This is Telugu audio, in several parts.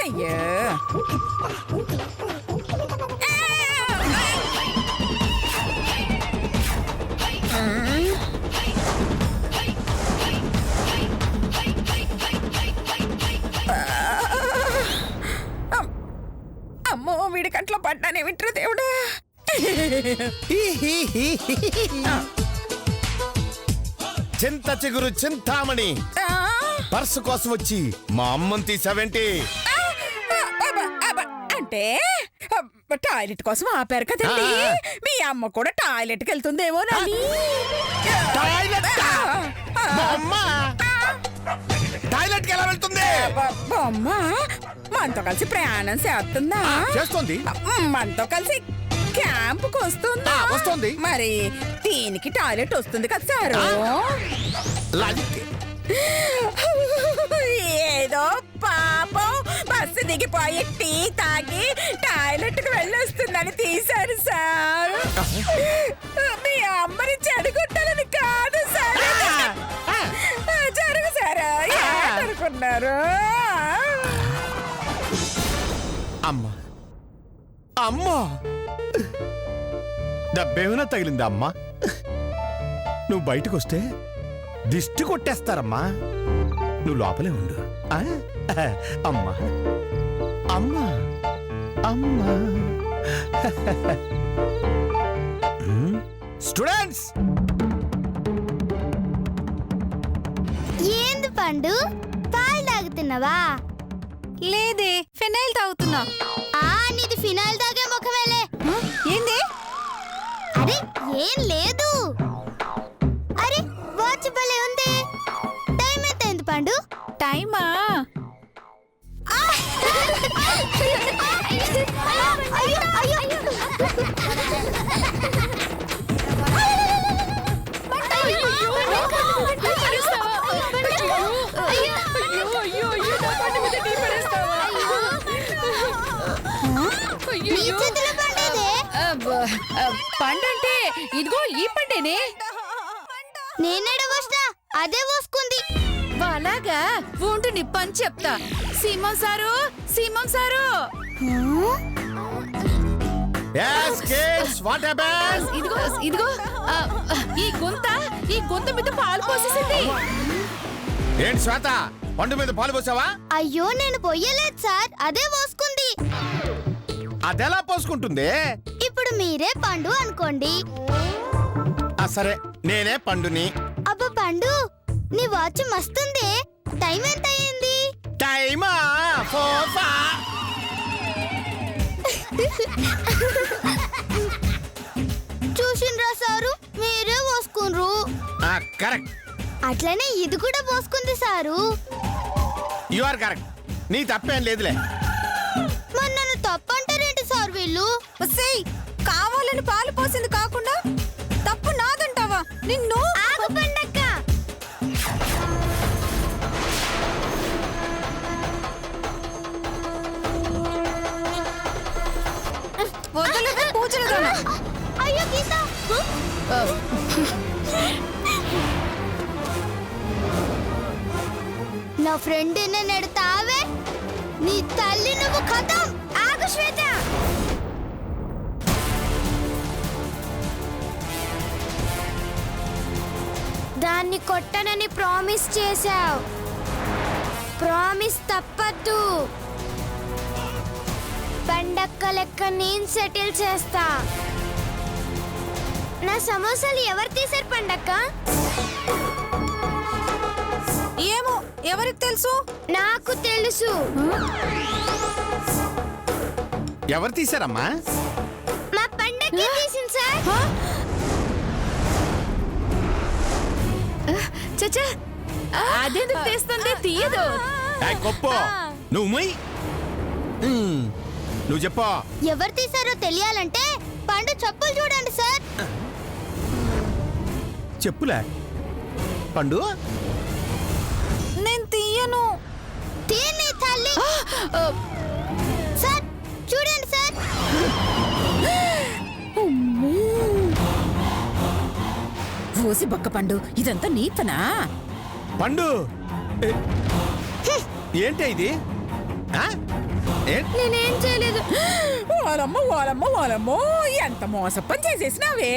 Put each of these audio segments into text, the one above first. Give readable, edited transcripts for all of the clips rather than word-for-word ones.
అయ్యో అమ్మో వీడి కంట్లో పడ్డానే వింటారు దేవుడా. చింత చిగురు చింతామణి పర్సు కోసం వచ్చి మా అమ్మని తీసావేంటి? అంటే టాయిలెట్ కోసం ఆపారు కదండి. మీ అమ్మ కూడా టాయిలెట్ కి వెళ్తుందేమో టాయిలెట్ కి ఎలా వెళ్తుంది? అమ్మ మనతో కలిసి ప్రయాణం చేస్తుందా? చేస్తుంది. మనతో కలిసి క్యాంపుకి వస్తుందా? వస్తుంది. మరి దీనికి టాయిలెట్ వస్తుంది కదా సారు. ఏదో పాపం బస్సు దిగిపోయి టీ తాగి టాయిలెట్ కి వెళ్ళొస్తుందని తీశారు సార్. మీ అమ్మని చెడగొట్టాలని కాదు సార్. జరుగు సార్ అనుకున్నారు. అమ్మా అమ్మా దెబ్బేమైనా తగిలిందా అమ్మా? నువ్వు బయటకు వస్తే దిష్టి కొట్టేస్తారమ్మా. నువ్వు లోపలే ఉండు. అమ్మా అమ్మా అమ్మా. స్టూడెంట్స్, ఏంది పండు పాలు తాగుతున్నావా? లేదే, ఫినైల్ తాగుతున్నా. నీది ఫినాయిల్ తాగే ముఖమేలే. ఏంది? అరే ఏం లేదు. అరే వాచ్ భలే ఉంది. టైం ఎంత అయింది పండు? టైమా? పండంటే ఇదిగో ఈ పండేనే. నేనేడ వస్తా, అదే పోసుకుంది. అలాగా ఉంటు నిప్పని చెప్తా. సీమం సారు, సీమం సారు, ఇదిగో ఇదిగో ఈ గుంత మీద పాలు పోసేసింది. ఏంటి శ్వేత, పండు మీద పాలు పోసావా? అయ్యో నేను పొయ్యలేదు సార్, అదే పోసుకుంది. అదెలా పోసుకుంటుంది? ఇప్పుడు మీరే పండు అనుకోండి. సరే నేనే పండుని. అబ్బా పండు, నీ వాచ్ మస్తుంది. టైం ఎంత అయింది? టైమా? చూసిండ్రా సారు, మీరే పోసుకుండ్రు. కరెక్ట్. అట్లనే ఇది కూడా పోసుకుంది సారు. You are correct. నీ తప్పేం లేదులే. మరి నన్ను తప్పంటారేంటి సార్ వీళ్ళు? కావాలని పాలు పోసింది కాకుండా తప్పు నాదంటావా? నిన్ను ఆగు పండక్క. అయ్యో గీత, నా ఫ్రెండ్ నెడతావే, నీ తల్లి నువ్వు ఖతం. ఆగు శ్వేత. దాన్ని కొట్టనని ప్రామిస్ చేశావు. ప్రామిస్ తప్పద్దు. పండక్క లెక్క నేను సెటిల్ చేస్తా. నా సమోసాలు ఎవరు తీశారు పండక్క? ఏమో, ఎవరికి తెలుసు? నాకు తెలుసు. ఎవరు తీశారమ్మా? మా పండక్కి తీసింది సార్. చచ్చా, అదెందుకు తీస్తుంది? తీయదు. నువ్వు చెప్పా. ఎవరు తీశారో తెలియాలంటే పండు చెప్పులు చూడండి సార్. చెప్పులే? పండు నేను తీయను. తీని తల్లి. సార్ చూడండి సార్. ఓసి బొక్క పండు, ఇదంతా నీ పనా? పండు ఏంటి ఇది? నేనేం చేయలేదు. ఓలమ్మ ఓలమ్మ ఓలమ్మో, ఎంత మోసప్పని చేసేసినావే.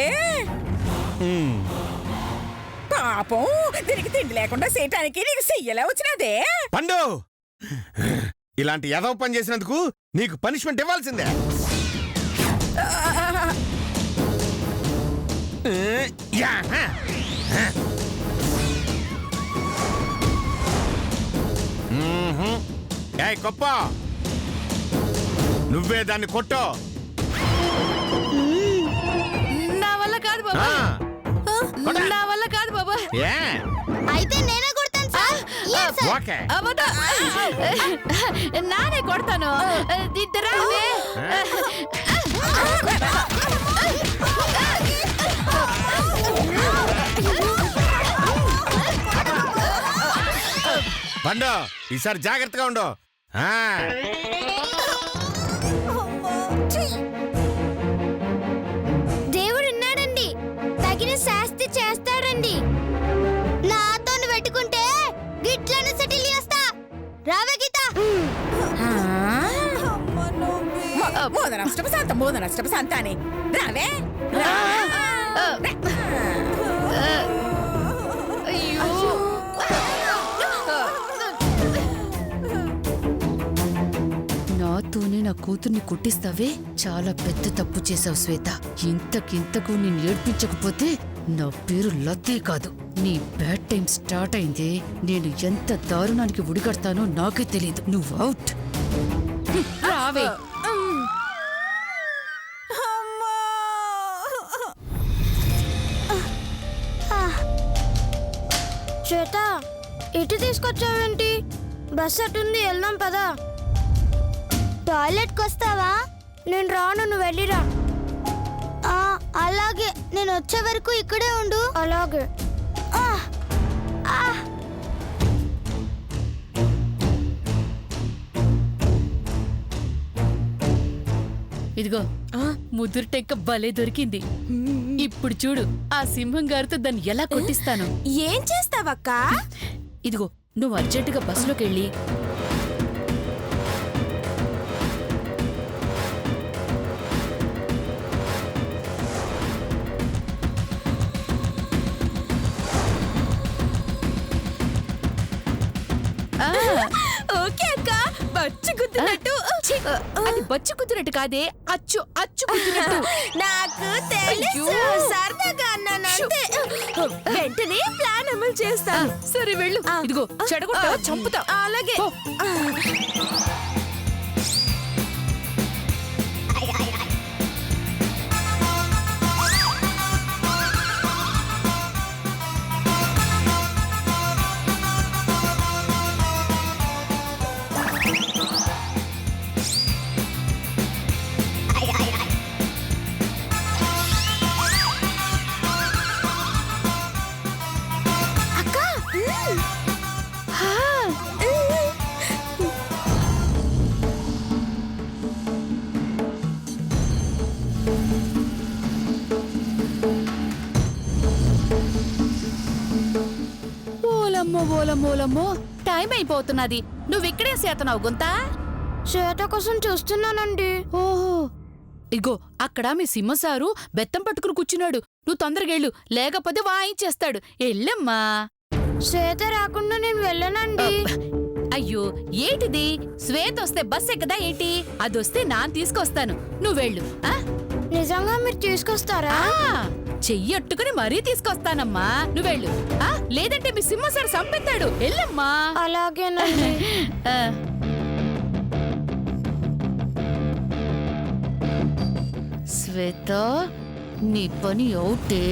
పాపం, దీనికి తిండి లేకుండా చేయటానికి నీకు చెయ్యలే వచ్చినదే. పండు ఇలాంటి ఎదవ పని చేసినందుకు నీకు పనిష్మెంట్ ఇవ్వాల్సిందే. ఏయ్ గొప్ప, నువ్వే దాన్ని కొట్టు. నా వల్ల కాదు బాబా. నా వల్ల కాదు బాబా. అయితే నేనే కొడతాను సార్. ఇయ్యండి సార్. ఓకే అబద్ధం. నానే కొడతాను. ఇద్దరావే. పండు ఈసారి జాగ్రత్తగా ఉండు. దేవుడు ఉన్నాడండి, తగిన శాస్తి చేస్తాడండి. నాతో పెట్టుకుంటే గిట్లను సెటిల్ చేస్తా. రావే గీత. మోదనష్టప శాంత అని రావే. నాతోనే నా కూతుర్ని కొట్టిస్తావే? చాలా పెద్ద తప్పు చేసావు శ్వేత. ఇంతకింతకు నేను ఏడ్పించకపోతే నా పేరు లతే కాదు. నీ బ్యాడ్ టైం స్టార్ట్ అయిందే. నేను ఎంత దారుణానికి ఉడిగడతానో నాకే తెలీదు. నువ్వు అవుట్. రావే. శ్వేత, ఇటు తీసుకొచ్చావేంటి? బస్ అటుంది, వెళ్దాం పదా. టాయిలెట్కి వస్తావా? నేను రాను, నువ్వు వెళ్ళిరా. అలాగే, నేను వచ్చే వరకు ఇక్కడే ఉండు. అలాగే. ఇదిగో ముదురు టెంక భలే దొరికింది. ఇప్పుడు చూడు, ఆ సింహం గారితో దాన్ని ఎలా కొట్టిస్తాను. ఏం చేస్తావక్క? ఇదిగో, నువ్వు అర్జెంటుగా బస్సులోకి వెళ్ళి ఓకే అక్క, బచ్చు గుద్దినట్టు. అది బచ్చు కుదిరినట్టు కాదే, అచ్చు అచ్చు కుదిరినట్టు. నాకు తెలుసు, సరదాగా అన్నానంటే. వెంటనే ప్లాన్ అమలు చేస్తాను. సరే వెళ్ళు. ఇదిగో చెడగొట్టా, చంపుతా. అలాగే. ఓలమ్మో, టైం అయిపోతున్నది. నువ్విక్కడే సేతనావు గుంతా? శ్వేత కోసం చూస్తున్నానండి. ఓహో, ఇగో అక్కడ మీ సింహసారు బెత్తం పట్టుకుని కూర్చున్నాడు. నువ్వు తొందరగా వెళ్ళు, లేకపోతే వాయించేస్తాడు. ఎల్లమ్మా. శ్వేత రాకుండా నేను వెళ్ళనండి. అయ్యో, ఏంటిది? శ్వేత వస్తే బస్ ఎక్కదా ఏంటి? అదొస్తే నాన్న తీసుకొస్తాను. నువ్వు వెళ్ళు. నిజంగా మీరు తీసుకొస్తారా? చెయ్యట్టుకుని మరీ తీసుకొస్తానమ్మా. నువ్వెళ్ళు. లేదంటే మీ సింహసారి సంపెత్తాడు. ఎల్లమ్మా. అలాగేనండి. శ్వేత, నీ పని అవుటే.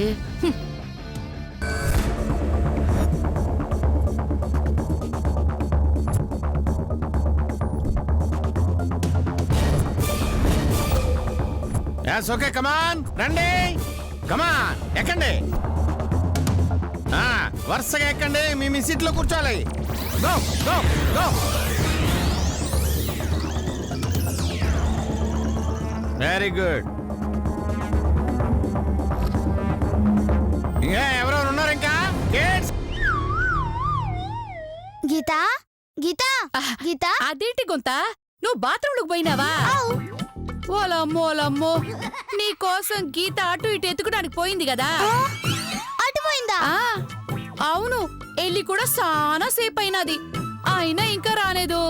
ఓకే కమాన్ రండి, కమాన్ ఎక్కండి. వరుసగా ఎక్కండి, మీ సీట్లో కూర్చోవాలి. Go go go. Very good. ఇంకా ఎవరెవరు ఉన్నారు ఇంకా? కిడ్స్. గీత గీత గీత అదేంటి గొంత, నువ్వు బాత్రూంలోకి పోయినావా? ఓలమ్మో, నీ కోసం గీత అటు ఇటు ఎత్తుకోడానికి పోయింది కదా. అటుపోయిందా? అవును, ఎల్లి కూడా చాలా సేపు అయినది, అయినా ఇంకా రాలేదు.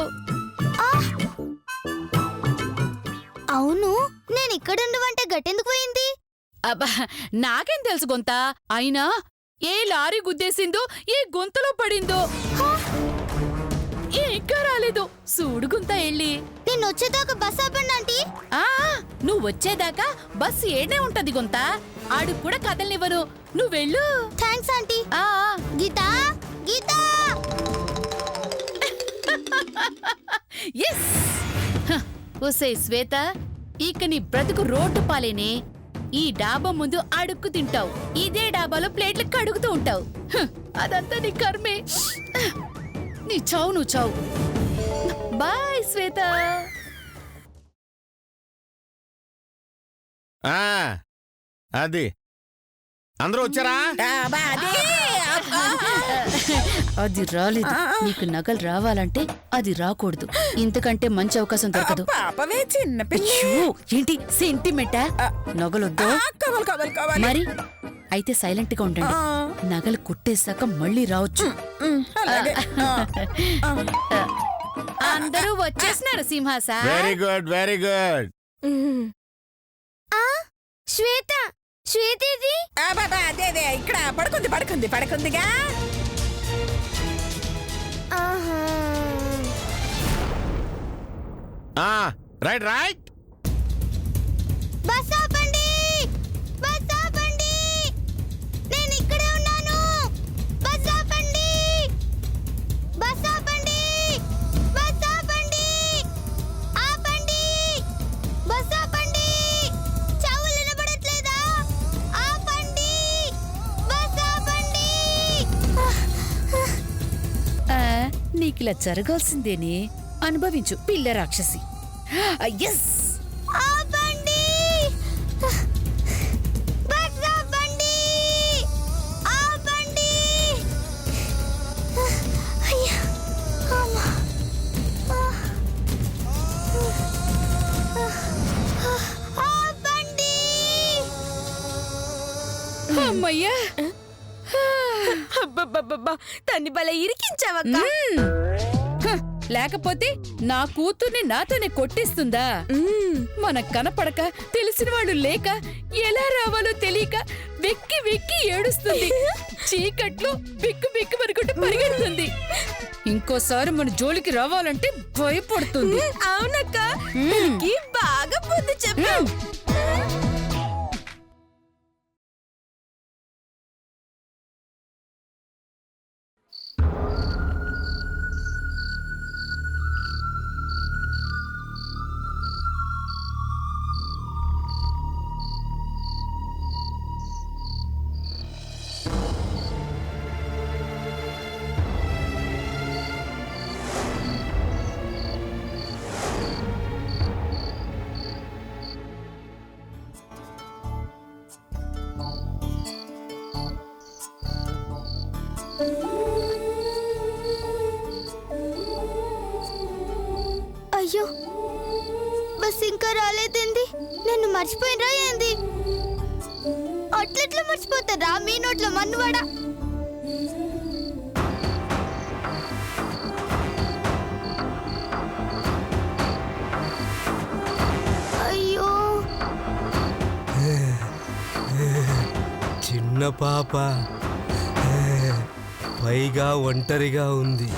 అవును, నేను ఇక్కడుండవంటే గట్టెందుకు పోయింది? అబ్బా, నాకేం తెలుసు గొంత. అయినా ఏ లారీ గుద్దేసిందో, ఏ గొంతలో పడిందో, ఇంకా రాలేదు. చూడు గుంత ఎళ్ళి. నేను వచ్చేదాకా బస్ ఆపండి ఆంటీ. నువ్వు వచ్చేదాకా బస్సు ఏడే ఉంటది గొంత, ఆడు కూడా కదలనివ్వను. నువ్వు వెళ్ళు. Thanks aunty. Geetha Geetha. Yes. ఒసే శ్వేత, ఇక నీ బ్రతుకు రోడ్డు పాలేనే. ఈ డాబా ముందు అడుక్కు తింటావు, ఇదే డాబాలో ప్లేట్లు కడుగుతూ ఉంటావు. అదంతా నీ కర్మే. నీ చావు నువ్వు చావు. బాయ్ శ్వేత. అది అందరూ వచ్చారా? అది రాలేదు. నీకు నగలు రావాలంటే అది రాకూడదు. ఇంతకంటే మంచి అవకాశం దొరకదు. పాపమే చిన్న ఏంటి సెంటిమెంటా? నగలొద్దు మరి? అయితే సైలెంట్ గా ఉండండి. నగలు కుట్టేశాక మళ్ళీ రావచ్చు. అందరూ వచ్చేసినారు సింహాస. Very good, very good. Swetha, Swetha ఇది. అదే ఇక్కడ పడుకుందిగా. Right right. బస్ ఆపండి, బస్ ఆపండి, నేను ఇక్కడే ఉన్నాను. బస్ ఆపండి, బస్ ఆపండి, బస్ ఆపండి, ఆపండి, బస్ ఆపండి. చెవులు వినపడట్లేదా? ఆపండి, బస్ ఆపండి. నీకిలా జరగాల్సిందేనే. అనుభవించు పిల్ల రాక్షసి. ఎస్. ఆపండి, బస్ ఆపండి, ఆపండి. అయ్యా, అమ్మా. ఆపండి. అమ్మయ్యా, తన్ని భలే ఇరికించావక్క. లేకపోతే నా కూతుర్ని నాతోనే కొట్టిస్తుందా? మనకు కనపడక, తెలిసిన వాళ్ళు లేక, ఎలా రావాలో తెలియక వెక్కి వెక్కి ఏడుస్తుంది. చీకట్లో బిక్కు బిక్కు వరకుంటూ పరిగెడుతుంది. ఇంకోసారి మన జోలికి రావాలంటే భయపడుతుంది. అవునక్క, బాగా బుద్ధి చెప్పావు. అయ్యో, బస్ ఇంకా రాలేదేంది? నన్ను మర్చిపోయినరా ఏంది? అట్లెట్లా మర్చిపోతారా? మీ నోట్లో మన్నువాడా? అయ్యో, చిన్న పాప, పైగా ఒంటరిగా ఉంది.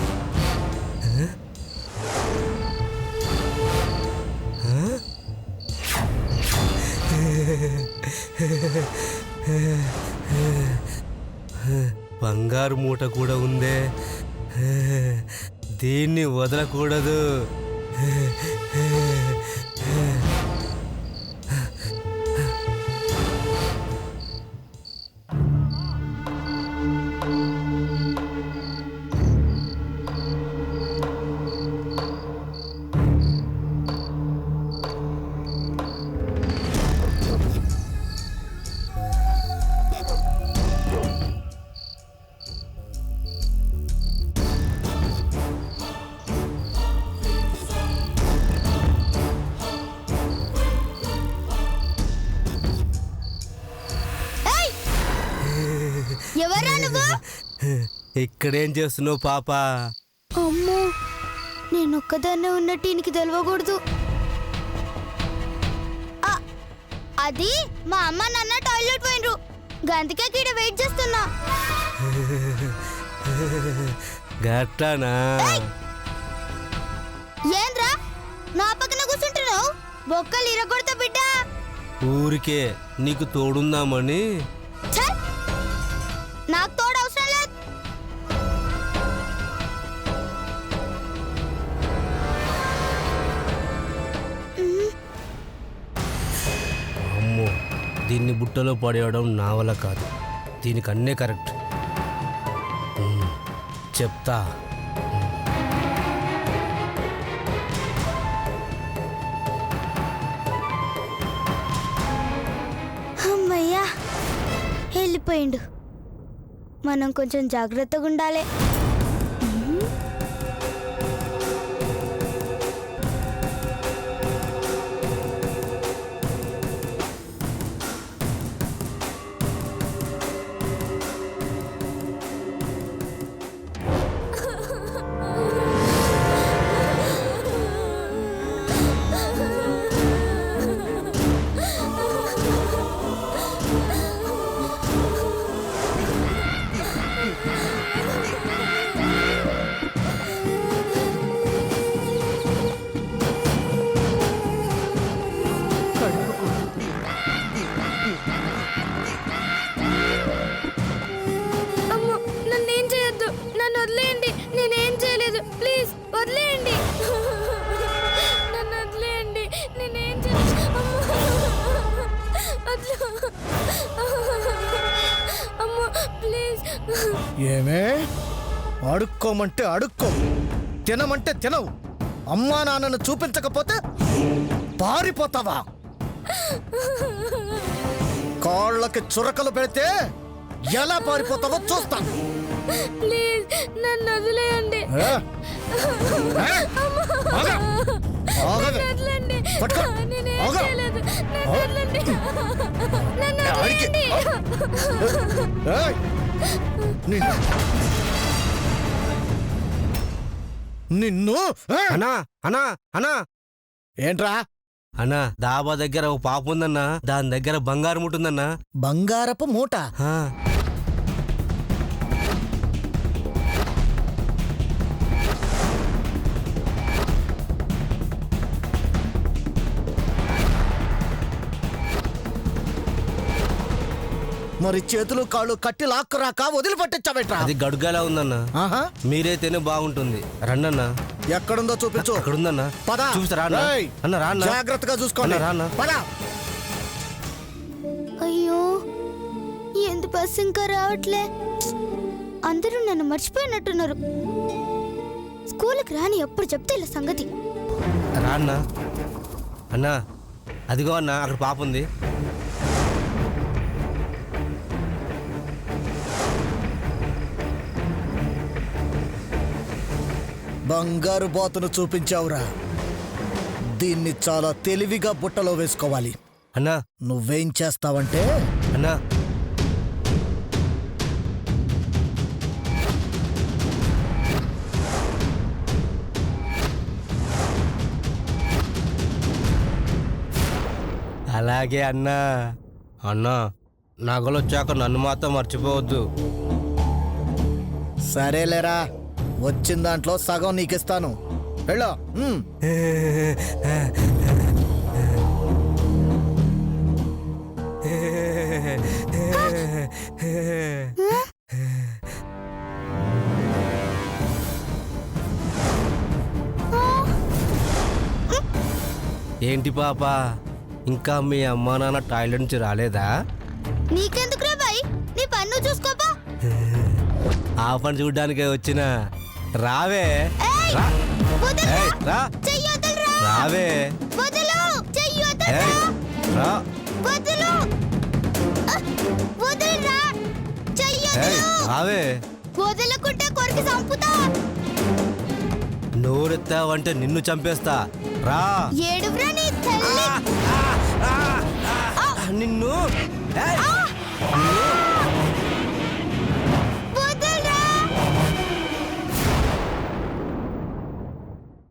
బంగారు మూట కూడా ఉందే, దీన్ని వదలకూడదు. ఇక్కడేం చేస్తున్నావు పాప? అమ్మో నేను ఒక్కదాన్నే ఉన్నట్టు ఈయనకి తెలియకూడదు. ఆ, అది మా అమ్మ నాన్న టాయిలెట్ పోయినరు, గంతకే ఇక్కడ వెయిట్ చేస్తున్నా. గట్టానా? ఏంద్రా నా పక్కన కూర్చుంటున్నావు? బొక్కలు ఇరగొడతా బిడ్డ. ఊరికే నీకు తోడుందామని. ఛల్! నాకు తోడు అవసరం లేదు. అమ్మో, దీన్ని బుట్టలో పడేయడం నా వల్ల కాదు. దీనికి అన్నే కరెక్ట్. చెప్తా. అమ్మయ్యా వెళ్ళిపోయిండు. మనం కొంచెం జాగ్రత్తగా ఉండాలి. అమ్మో నన్నేం చేయొద్దు, నన్ను వదిలేయండి. నేనేం చేయలేదు, ప్లీజ్ వదిలేయండి. నన్ను వదిలేయండి, నేనేం చేయలేదు. అమ్మో ప్లీజ్. ఏమే అడుక్కోమంటే అడుక్కో, తినమంటే తినవు. అమ్మా నాన్నను చూపించకపోతే పారిపోతావా? కాళ్ళకి చురకలు పెడితే ఎలా పారిపోతావో చూస్తాను. ప్లీజ్ నన్ను వదిలేయండి. ఏ? ఏ? ఆగు. ఆగవే. వదలండి. పట్టుకో. నేనేం ఆగు. చేయలేదు. నన్ను వదలండి. నన్ను ఆడికి. వదలండి. ఏయ్! నిన్ను ఏ? అన్నా అన్నా అన్నా ఏంట్రా? అన్నా, దాబా దగ్గర ఒక పాప ఉందన్నా, దాని దగ్గర బంగారం ఉంటుందన్నా. బంగారపు మూట. ఆ, మరి చేతులు కాళ్ళు కట్టి లాక్కురాక వదిలిపెట్టచ్చావేట్రా? అది గడుగాలా ఉందన్నా. ఆహా, మీరైతేనే బాగుంటుంది. రండన్నా. ఎక్కడుందో చూపించు. అక్కడ ఉందన్నా. పద. చూపిస్తారా అన్నా? ఏయ్, అన్న రాన్నా. జాగ్రత్తగా చూసుకోండి. అన్న, రాన్నా. పద. అయ్యో ఎందు బస్సు ఇంకా రావట్లే. అందరూ నన్ను మర్చిపోయినట్టున్నారు. స్కూల్కి రాని ఎప్పుడు చెప్తే ఇలా సంగతి. రాన్నా. అన్నా అదిగో అన్నా, అక్కడ పాప ఉంది. బంగారు బాతును చూపించావురా. దీన్ని చాలా తెలివిగా బుట్టలో వేసుకోవాలి. అన్నా నువ్వేం చేస్తావంటే అన్నా అలాగే అన్నా. అన్నా నగలొచ్చాక నన్ను మాత్రం మర్చిపోవద్దు. సరేలేరా, వచ్చిన దాంట్లో సగం నీకిస్తాను. వెళ్ళు. ఏంటి పాప, ఇంకా మీ అమ్మా నాన్న టాయిలెట్ నుంచి రాలేదా? నీకెందుకు రా బాయ్, నీ పన్ను చూసుకోపా. ఆ పని చూడ్డానికే వచ్చిన. రావే. ఏయ్, రా. వదలరా. ఏయ్, రా. చెయ్యి వదలరా. రావే. వదలు. చెయ్యి వదలరా. ఏయ్, రా. వదలు. వదలరా. చెయ్యి ఏయ్, వదలు. రావే. వదలకుంటే కొరికి చంపుతా. నోరెత్తావంటే నిన్ను చంపేస్తా. రా. ఏడువ్రా నీ తల్లి. నిన్ను. ఏయ్.